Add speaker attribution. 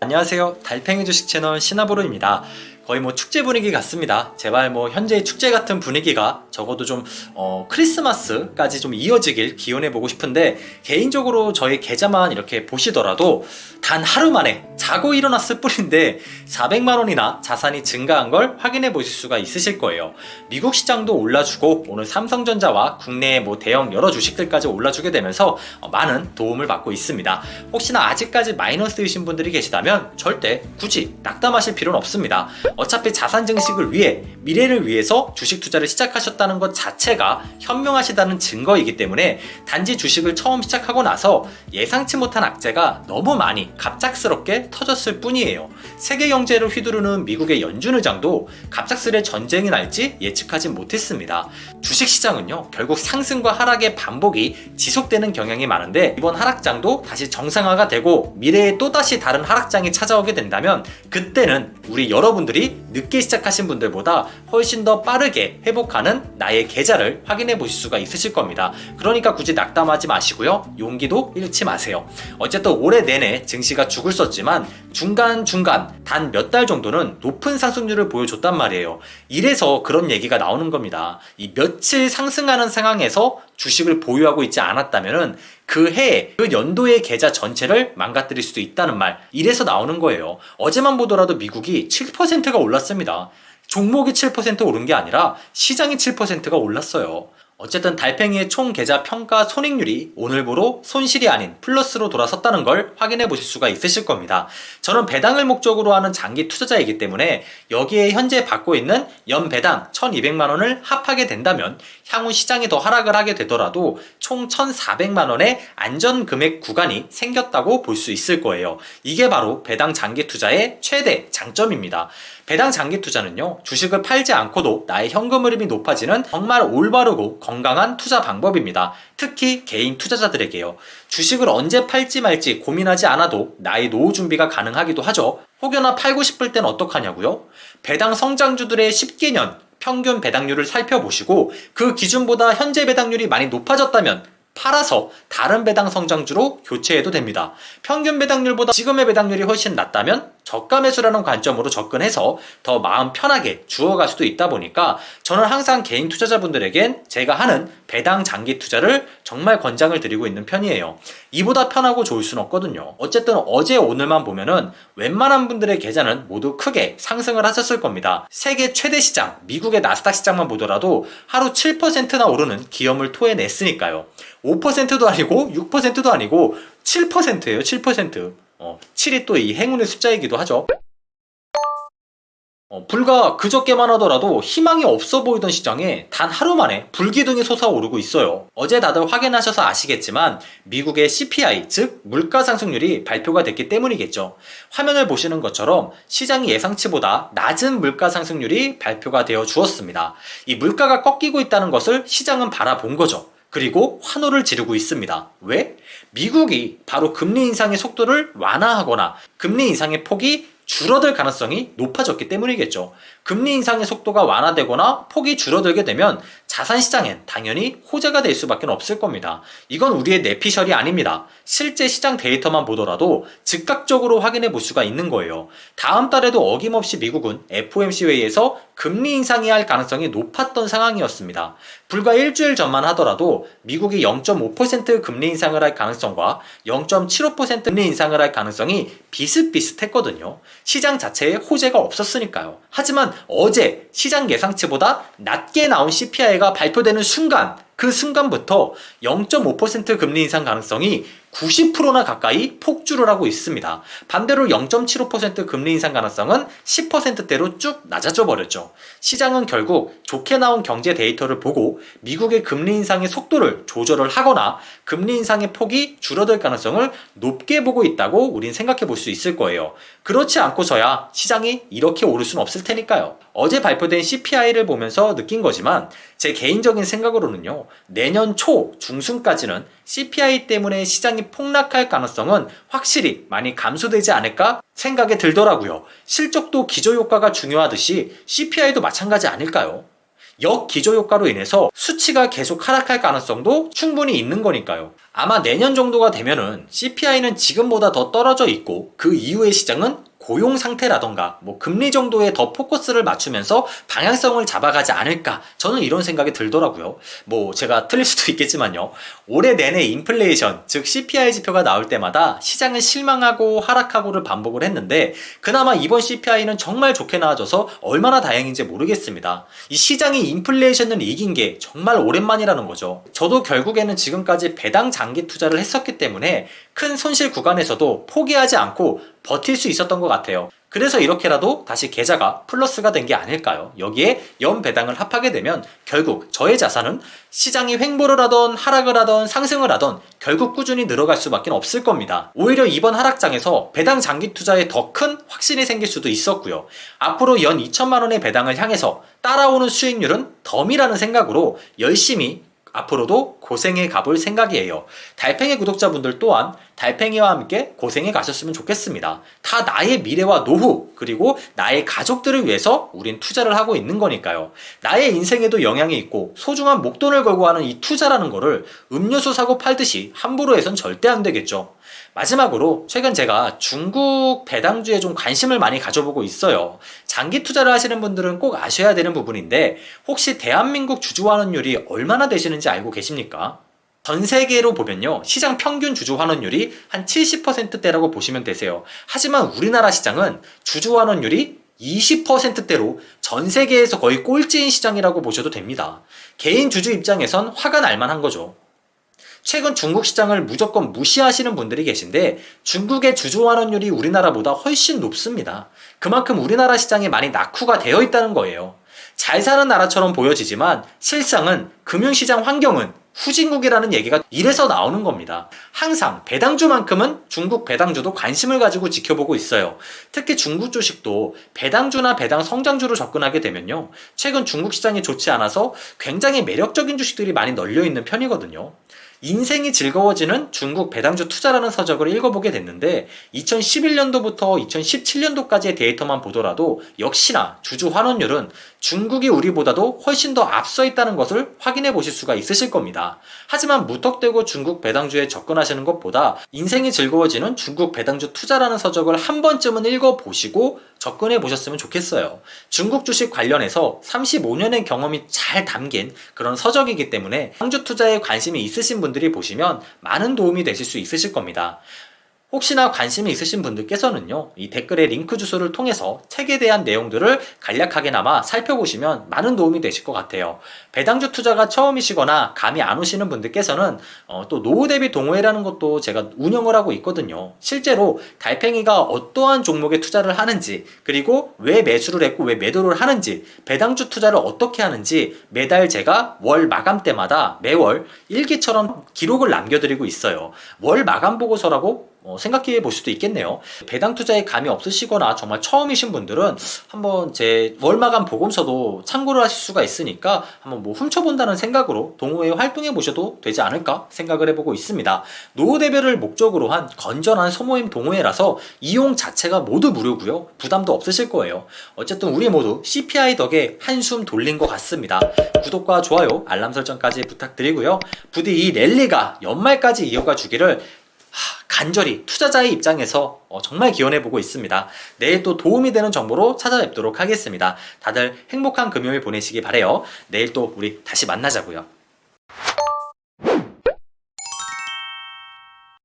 Speaker 1: 안녕하세요. 달팽이 주식 채널 시나브로입니다. 거의 축제 분위기 같습니다. 제발 현재 축제 같은 분위기가 적어도 좀 크리스마스까지 좀 이어지길 기원해보고 싶은데, 개인적으로 저희 계좌만 이렇게 보시더라도 단 하루 만에 자고 일어났을 뿐인데 400만원이나 자산이 증가한 걸 확인해 보실 수가 있으실 거예요. 미국 시장도 올라주고 오늘 삼성전자와 국내의 대형 여러 주식들까지 올라주게 되면서 많은 도움을 받고 있습니다. 혹시나 아직까지 마이너스이신 분들이 계시다면 절대 굳이 낙담하실 필요는 없습니다. 어차피 자산 증식을 위해, 미래를 위해서 주식 투자를 시작하셨다는 것 자체가 현명하시다는 증거이기 때문에, 단지 주식을 처음 시작하고 나서 예상치 못한 악재가 너무 많이 갑작스럽게 터졌을 뿐이에요. 세계 경제를 휘두르는 미국의 연준 의장도 갑작스레 전쟁이 날지 예측하지 못했습니다. 주식시장은요, 결국 상승과 하락의 반복이 지속되는 경향이 많은데, 이번 하락장도 다시 정상화가 되고 미래에 또다시 다른 하락장이 찾아오게 된다면, 그때는 우리 여러분들이 늦게 시작하신 분들보다 훨씬 더 빠르게 회복하는 나의 계좌를 확인해 보실 수가 있으실 겁니다. 그러니까 굳이 낙담하지 마시고요, 용기도 잃지 마세요. 어쨌든 올해 내내 증시가 죽을 썼지만 중간중간 단 몇 달 정도는 높은 상승률을 보여줬단 말이에요. 이래서 그런 얘기가 나오는 겁니다. 이 며칠 상승하는 상황에서 주식을 보유하고 있지 않았다면은 그 해에, 그 연도의 계좌 전체를 망가뜨릴 수도 있다는 말, 이래서 나오는 거예요. 어제만 보더라도 미국이 7%가 올랐습니다. 종목이 7% 오른 게 아니라 시장이 7%가 올랐어요. 어쨌든 달팽이의 총 계좌 평가 손익률이 오늘부로 손실이 아닌 플러스로 돌아섰다는 걸 확인해 보실 수가 있으실 겁니다. 저는 배당을 목적으로 하는 장기 투자자이기 때문에 여기에 현재 받고 있는 연 배당 1200만원을 합하게 된다면 향후 시장이 더 하락을 하게 되더라도 총 1400만원의 안전 금액 구간이 생겼다고 볼 수 있을 거예요. 이게 바로 배당 장기 투자의 최대 장점입니다. 배당 장기 투자는요, 주식을 팔지 않고도 나의 현금 흐름이 높아지는 정말 올바르고 건강한 투자 방법입니다. 특히 개인 투자자들에게요. 주식을 언제 팔지 말지 고민하지 않아도 나의 노후 준비가 가능하기도 하죠. 혹여나 팔고 싶을 땐 어떡하냐고요? 배당 성장주들의 10개년 평균 배당률을 살펴보시고 그 기준보다 현재 배당률이 많이 높아졌다면 팔아서 다른 배당 성장주로 교체해도 됩니다. 평균 배당률보다 지금의 배당률이 훨씬 낮다면 저가 매수라는 관점으로 접근해서 더 마음 편하게 주어갈 수도 있다 보니까, 저는 항상 개인 투자자분들에겐 제가 하는 배당 장기 투자를 정말 권장을 드리고 있는 편이에요. 이보다 편하고 좋을 순 없거든요. 어쨌든 어제 오늘만 보면은 웬만한 분들의 계좌는 모두 크게 상승을 하셨을 겁니다. 세계 최대 시장, 미국의 나스닥 시장만 보더라도 하루 7%나 오르는 기염을 토해냈으니까요. 5%도 아니고 6%도 아니고 7%예요. 7%. 7이 또 이 행운의 숫자이기도 하죠. 불과 그저께만 하더라도 희망이 없어 보이던 시장에 단 하루 만에 불기둥이 솟아오르고 있어요. 어제 다들 확인하셔서 아시겠지만 미국의 CPI, 즉 물가 상승률이 발표가 됐기 때문이겠죠. 화면을 보시는 것처럼 시장이 예상치보다 낮은 물가 상승률이 발표가 되어 주었습니다. 이 물가가 꺾이고 있다는 것을 시장은 바라본 거죠. 그리고 환호를 지르고 있습니다. 왜? 미국이 바로 금리 인상의 속도를 완화하거나 금리 인상의 폭이 줄어들 가능성이 높아졌기 때문이겠죠. 금리 인상의 속도가 완화되거나 폭이 줄어들게 되면 자산시장엔 당연히 호재가 될 수밖에 없을 겁니다. 이건 우리의 내피셜이 아닙니다. 실제 시장 데이터만 보더라도 즉각적으로 확인해 볼 수가 있는 거예요. 다음 달에도 어김없이 미국은 FOMC 회의에서 금리 인상이 할 가능성이 높았던 상황이었습니다. 불과 일주일 전만 하더라도 미국이 0.5% 금리 인상을 할 가능성과 0.75% 금리 인상을 할 가능성이 비슷비슷했거든요. 시장 자체에 호재가 없었으니까요. 하지만 어제 시장 예상치보다 낮게 나온 CPI가 발표되는 순간, 그 순간부터 0.5% 금리 인상 가능성이 90%나 가까이 폭주를 하고 있습니다. 반대로 0.75% 금리 인상 가능성은 10%대로 쭉 낮아져 버렸죠. 시장은 결국 좋게 나온 경제 데이터를 보고 미국의 금리 인상의 속도를 조절을 하거나 금리 인상의 폭이 줄어들 가능성을 높게 보고 있다고 우린 생각해 볼 수 있을 거예요. 그렇지 않고서야 시장이 이렇게 오를 수는 없을 테니까요. 어제 발표된 CPI를 보면서 느낀 거지만 제 개인적인 생각으로는요, 내년 초 중순까지는 CPI 때문에 시장이 폭락할 가능성은 확실히 많이 감소되지 않을까 생각이 들더라고요. 실적도 기저효과가 중요하듯이 CPI도 마찬가지 아닐까요? 역기조 효과로 인해서 수치가 계속 하락할 가능성도 충분히 있는 거니까요. 아마 내년 정도가 되면은 CPI는 지금보다 더 떨어져 있고 그 이후의 시장은 고용 상태라던가 금리 정도에 더 포커스를 맞추면서 방향성을 잡아가지 않을까, 저는 이런 생각이 들더라고요. 제가 틀릴 수도 있겠지만요. 올해 내내 인플레이션, 즉 CPI 지표가 나올 때마다 시장은 실망하고 하락하고를 반복을 했는데 그나마 이번 CPI는 정말 좋게 나와줘서 얼마나 다행인지 모르겠습니다. 이 시장이 인플레이션을 이긴 게 정말 오랜만이라는 거죠. 저도 결국에는 지금까지 배당 장기 투자를 했었기 때문에 큰 손실 구간에서도 포기하지 않고 버틸 수 있었던 것 같아요. 그래서 이렇게라도 다시 계좌가 플러스가 된 게 아닐까요? 여기에 연배당을 합하게 되면 결국 저의 자산은 시장이 횡보를 하던 하락을 하던 상승을 하던 결국 꾸준히 늘어갈 수밖에 없을 겁니다. 오히려 이번 하락장에서 배당 장기 투자에 더 큰 확신이 생길 수도 있었고요. 앞으로 연 2천만 원의 배당을 향해서 따라오는 수익률은 덤이라는 생각으로 열심히 앞으로도 고생해 가볼 생각이에요. 달팽이 구독자분들 또한 달팽이와 함께 고생해 가셨으면 좋겠습니다. 다 나의 미래와 노후, 그리고 나의 가족들을 위해서 우린 투자를 하고 있는 거니까요. 나의 인생에도 영향이 있고 소중한 목돈을 걸고 하는 이 투자라는 거를 음료수 사고 팔듯이 함부로 해선 절대 안 되겠죠. 마지막으로 최근 제가 중국 배당주에 좀 관심을 많이 가져보고 있어요. 장기 투자를 하시는 분들은 꼭 아셔야 되는 부분인데 혹시 대한민국 주주 환원율이 얼마나 되시는지 알고 계십니까? 전 세계로 보면요, 시장 평균 주주 환원율이 한 70%대라고 보시면 되세요. 하지만 우리나라 시장은 주주 환원율이 20%대로 전 세계에서 거의 꼴찌인 시장이라고 보셔도 됩니다. 개인 주주 입장에선 화가 날 만한 거죠. 최근 중국 시장을 무조건 무시하시는 분들이 계신데 중국의 주주 환원율이 우리나라보다 훨씬 높습니다. 그만큼 우리나라 시장이 많이 낙후가 되어 있다는 거예요. 잘 사는 나라처럼 보여지지만 실상은 금융시장 환경은 후진국이라는 얘기가 이래서 나오는 겁니다. 항상 배당주만큼은 중국 배당주도 관심을 가지고 지켜보고 있어요. 특히 중국 주식도 배당주나 배당 성장주로 접근하게 되면요, 최근 중국 시장이 좋지 않아서 굉장히 매력적인 주식들이 많이 널려 있는 편이거든요. 인생이 즐거워지는 중국 배당주 투자라는 서적을 읽어보게 됐는데 2011년도부터 2017년도까지의 데이터만 보더라도 역시나 주주 환원율은 중국이 우리보다도 훨씬 더 앞서 있다는 것을 확인해 보실 수가 있으실 겁니다. 하지만 무턱대고 중국 배당주에 접근하시는 것보다 인생이 즐거워지는 중국 배당주 투자라는 서적을 한 번쯤은 읽어보시고 접근해 보셨으면 좋겠어요. 중국 주식 관련해서 35년의 경험이 잘 담긴 그런 서적이기 때문에 배당주 투자에 관심이 있으신 분들이 보시면 많은 도움이 되실 수 있으실 겁니다. 혹시나 관심이 있으신 분들께서는요, 이 댓글의 링크 주소를 통해서 책에 대한 내용들을 간략하게나마 살펴보시면 많은 도움이 되실 것 같아요. 배당주 투자가 처음이시거나 감이 안 오시는 분들께서는 또 노후 대비 동호회라는 것도 제가 운영을 하고 있거든요. 실제로 달팽이가 어떠한 종목에 투자를 하는지, 그리고 왜 매수를 했고 왜 매도를 하는지, 배당주 투자를 어떻게 하는지 매달 제가 월 마감 때마다 매월 일기처럼 기록을 남겨드리고 있어요. 월 마감 보고서라고 생각해 볼 수도 있겠네요. 배당 투자에 감이 없으시거나 정말 처음이신 분들은 한번 제 월마감 보고서도 참고를 하실 수가 있으니까 한번 훔쳐본다는 생각으로 동호회에 활동해 보셔도 되지 않을까 생각을 해보고 있습니다. 노후 대비를 목적으로 한 건전한 소모임 동호회라서 이용 자체가 모두 무료고요. 부담도 없으실 거예요. 어쨌든 우리 모두 CPI 덕에 한숨 돌린 것 같습니다. 구독과 좋아요, 알람 설정까지 부탁드리고요. 부디 이 랠리가 연말까지 이어가 주기를 간절히 투자자의 입장에서 정말 기원해보고 있습니다. 내일 또 도움이 되는 정보로 찾아뵙도록 하겠습니다. 다들 행복한 금요일 보내시기 바래요. 내일 또 우리 다시 만나자고요.